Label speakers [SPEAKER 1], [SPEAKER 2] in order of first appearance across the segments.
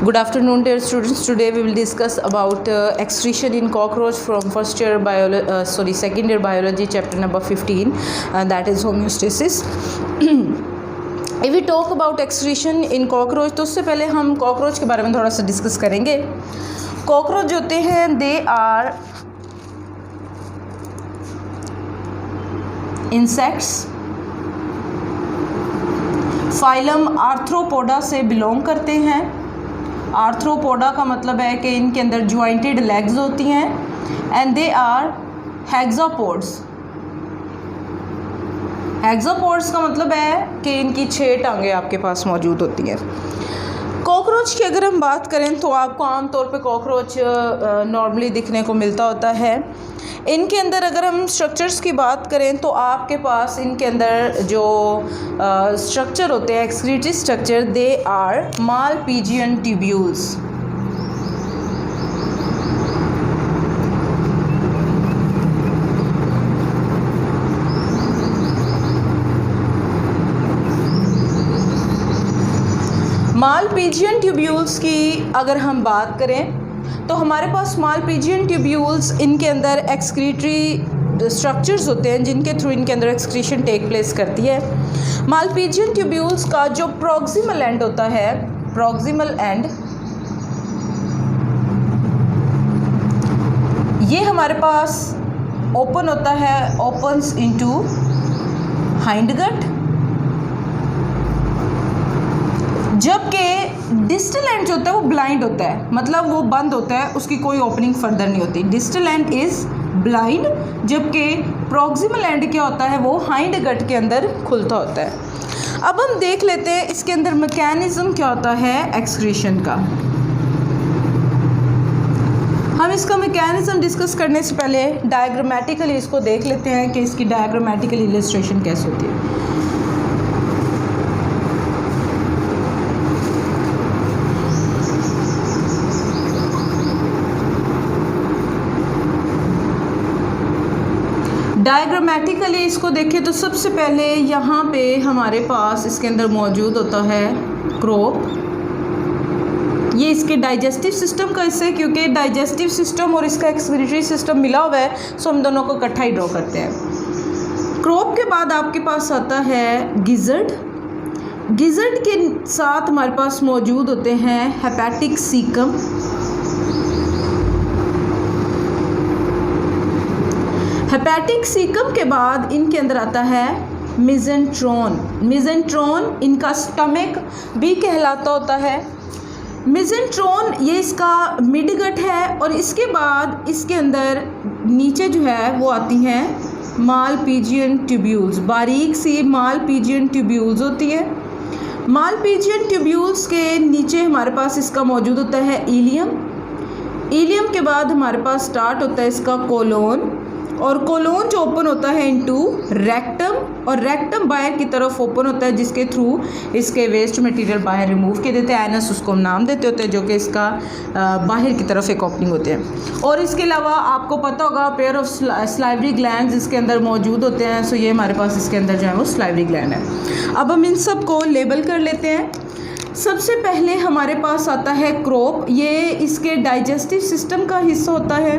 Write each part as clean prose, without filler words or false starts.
[SPEAKER 1] Good afternoon, dear students. Today we will discuss about excretion in cockroach from second year biology, chapter number 15, that is homeostasis. If we talk about excretion in cockroach, तो उससे पहले हम cockroach के बारे में थोड़ा सा discuss करेंगे. cockroach जो होते हैं they are insects, phylum arthropoda से बिलोंग करते हैं. आर्थ्रोपोडा का मतलब है कि इनके अंदर ज्वाइंटेड लेग्स होती हैं एंड दे आर हेक्सापोड्स. हेक्सापोड्स का मतलब है कि इनकी 6 टांगें आपके पास मौजूद होती हैं. कॉकरोच की अगर हम बात करें तो आपको आमतौर पे कॉकरोच नॉर्मली दिखने को मिलता होता है. इनके अंदर अगर हम स्ट्रक्चर्स की बात करें तो आपके पास इनके अंदर जो स्ट्रक्चर होते हैं excretory structure they are Malpighian tubules. Malpighian tubules की अगर हम बात करें तो हमारे पास मालपीजियन ट्यूब्यूल्स इनके अंदर एक्सक्रीटरी स्ट्रक्चर्स होते हैं जिनके थ्रू इनके अंदर एक्सक्रीशन टेक प्लेस करती है. मालपीजियन ट्यूब्यूल्स का जो प्रॉक्सिमल एंड होता है, प्रॉक्सिमल एंड ये हमारे पास ओपन होता है, ओपन्स इनटू हाइंडगट, जबकि डिस्टल एंड जो होता है वो ब्लाइंड होता है, मतलब वो बंद होता है, उसकी कोई ओपनिंग फर्दर नहीं होती. डिस्टल एंड इज ब्लाइंड, जबकि प्रॉक्सिमल एंड क्या होता है वो हाइंड गट के अंदर खुलता होता है. अब हम देख लेते हैं इसके अंदर मैकेनिज्म क्या होता है एक्सक्रीशन का. हम इसका मैकेनिज्म डिस्कस करने से पहले डायग्रामेटिकली इसको देख लेते हैं कि इसकी डायग्रामेटिकल इलस्ट्रेशन कैसे होती है. डायग्रामेटिकली इसको देखें तो सबसे पहले यहाँ पे हमारे पास इसके अंदर मौजूद होता है क्रोप. ये इसके डाइजेस्टिव सिस्टम का हिस्सा है, क्योंकि डाइजेस्टिव सिस्टम और इसका एक्सक्रीटरी सिस्टम मिला हुआ है, सो हम दोनों को इकट्ठा ही ड्रॉ करते हैं. क्रोप के बाद आपके पास आता है गिजर्ड. गिजर्ड के साथ हमारे पास मौजूद होते हैं हेपेटिक सीकम. हेपेटिक सीकम के बाद इनके अंदर आता है मिजेंट्रॉन. मिजेंट्रॉन इनका स्टमक भी कहलाता होता है. मिजेंट्रॉन ये इसका मिडगट है और इसके बाद इसके अंदर नीचे जो है वो आती हैं मालपीजियन ट्यूब्यूल्स. बारीक सी मालपीजियन ट्यूब्यूल्स होती है. मालपीजियन ट्यूब्यूल्स के नीचे हमारे पास इसका मौजूद होता है इलियम. इलियम के बाद हमारे पास स्टार्ट होता है इसका कोलोन, और कोलोन जो ओपन होता है इनटू रेक्टम, और रेक्टम बाहर की तरफ ओपन होता है जिसके थ्रू इसके वेस्ट मटेरियल बाहर रिमूव किए देते हैं. एनस उसको हम नाम देते होते हैं, जो कि इसका बाहर की तरफ एक ओपनिंग होते हैं. और इसके अलावा आपको पता होगा पेयर ऑफ स्लाइवरी ग्लैंड्स इसके अंदर मौजूद होते हैं. सो ये हमारे पास इसके अंदर जो है वो स्लाइवरी ग्लैंड है. अब हम इन सब को लेबल कर लेते हैं. सबसे पहले हमारे पास आता है क्रोप. ये इसके डाइजेस्टिव सिस्टम का हिस्सा होता है.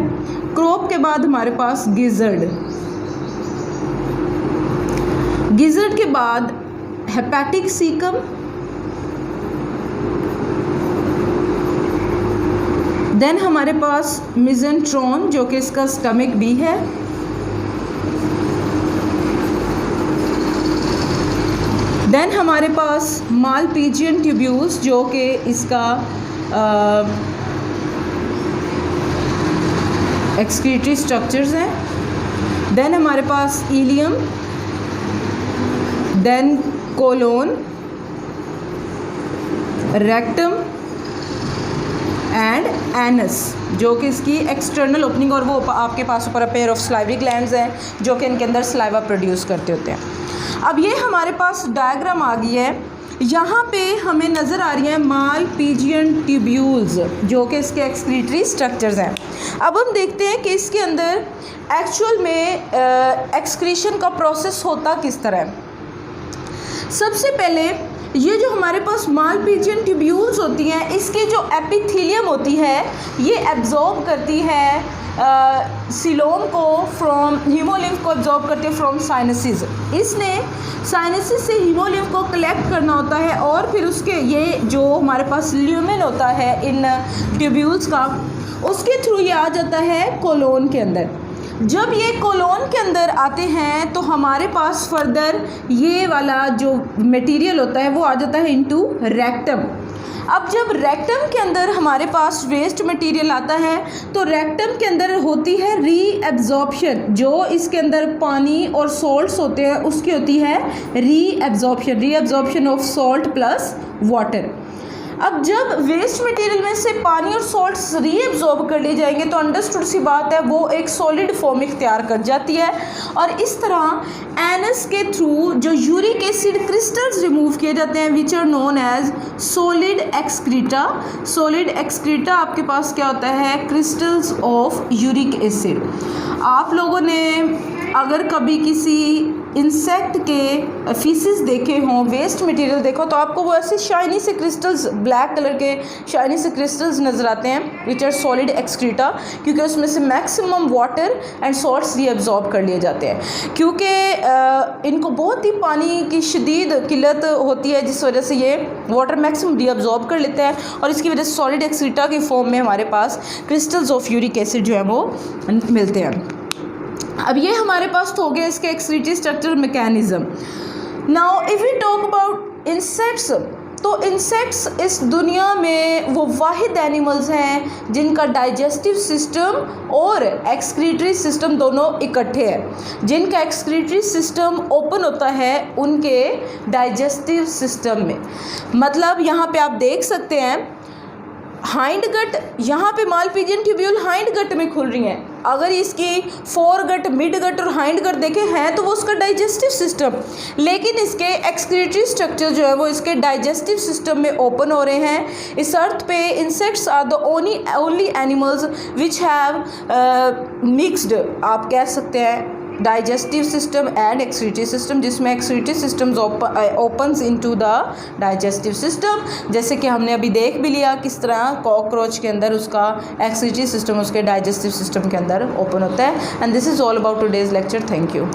[SPEAKER 1] क्रोप के बाद हमारे पास गिजर्ड. गिजर्ड के बाद हेपेटिक सीकम, देन हमारे पास मिजेंट्रॉन जो कि इसका स्टमक भी है. देन हमारे पास मालपीजियन ट्यूब्यूल्स जो कि इसका एक्सक्रीटरी स्ट्रक्चर्स हैं. देन हमारे पास ileum, then colon, rectum and anus जो कि इसकी एक्सटर्नल ओपनिंग, और वो आपके पास ऊपर पेयर ऑफ स्लाइवरी ग्लैंड्स हैं जो कि इनके अंदर स्लाइवा प्रोड्यूस करते होते हैं. अब ये हमारे पास डायग्राम आ गई है. यहाँ पे हमें नज़र आ रही हैं मालपीजियन ट्यूब्यूल्स जो कि इसके एक्सक्रीटरी स्ट्रक्चर्स हैं. अब हम देखते हैं कि इसके अंदर एक्चुअल में एक्सक्रीशन का प्रोसेस होता किस तरह है. सबसे पहले ये जो हमारे पास मालपीजियन ट्यूब्यूल्स होती हैं, इसके जो एपिथेलियम होती है ये एब्जॉर्ब करती है सिलोम को फ्रॉम, हीमोलिम्फ को एब्जॉर्ब करते हैं फ्रॉम साइनसिस। इसने साइनसिस से हीमोलिम्फ को कलेक्ट करना होता है और फिर उसके ये जो हमारे पास ल्यूमेन होता है इन ट्यूब्यूल्स का, उसके थ्रू ये आ जाता है कोलोन के अंदर। जब ये कोलोन के अंदर आते हैं तो हमारे पास फर्दर ये वाला जो मटेरियल होता है वो आ जाता है इनटू रेक्टम। अब जब रेक्टम के अंदर हमारे पास वेस्ट मटेरियल आता है तो रेक्टम के अंदर होती है रीएब्जॉर्प्शन, जो इसके अंदर पानी और सॉल्ट्स होते हैं उसकी होती है reabsorption of salt plus water. अब जब वेस्ट मटेरियल में से पानी और सॉल्ट्स रीएब्जॉर्ब कर लिए जाएंगे तो अंडरस्टूड सी बात है वो एक सॉलिड फॉर्म इख्तियार कर जाती है और इस तरह एनस के थ्रू जो यूरिक एसिड क्रिस्टल्स रिमूव किए जाते हैं which are known as solid excreta. Solid excreta आपके पास क्या होता है, क्रिस्टल्स ऑफ यूरिक एसिड। आप लोगों ने अगर कभी किसी इंसेक्ट के फीसिस देखे हों, वेस्ट मटेरियल देखो, तो आपको वो ऐसे शाइनी से क्रिस्टल्स, ब्लैक कलर के शाइनी से क्रिस्टल्स नज़र आते हैं विच आर सॉलिड एक्सक्रीटा, क्योंकि उसमें से maximum water and salts reabsorb कर लिए जाते हैं। क्योंकि इनको बहुत ही पानी की शदीद किल्लत होती है जिस वजह से ये वाटर मैक्सिमम रीअब्जॉर्ब कर लेते हैं और इसकी वजह से सॉलिड एक्सक्रीटा की फॉर्म में हमारे पास क्रिस्टल्स ऑफ यूरिक एसिड जो है वो मिलते हैं। अब ये हमारे पास तो हो गया इसके excretory structure mechanism. Now if we talk about insects, तो इंसेक्ट्स इस दुनिया में वो वाहिद एनिमल्स हैं जिनका डाइजेस्टिव सिस्टम और एक्सक्रीटरी सिस्टम दोनों इकट्ठे हैं। जिनका एक्सक्रीटरी सिस्टम ओपन होता है उनके डाइजेस्टिव सिस्टम में। मतलब यहाँ पे आप देख सकते हैं हाइंड गट, यहाँ पे मालपीजियन ट्यूब्यूल हाइंड गट में खुल रही हैं। अगर इसकी फोर गट, मिड गट और हाइंड गट देखे हैं तो वो उसका डाइजेस्टिव सिस्टम, लेकिन इसके एक्सक्रीटरी स्ट्रक्चर जो है वो इसके डाइजेस्टिव सिस्टम में ओपन हो रहे हैं। इस अर्थ पे insects are the only animals which have mixed, आप कह सकते हैं, digestive system and excretory system, जिसमें excretory systems opens into the digestive system. जैसे कि हमने अभी देख भी लिया किस तरह कॉकरोच के अंदर उसका एक्सक्रीटरी सिस्टम उसके डाइजेस्टिव सिस्टम के अंदर ओपन होता है। And this is all about today's lecture. Thank you.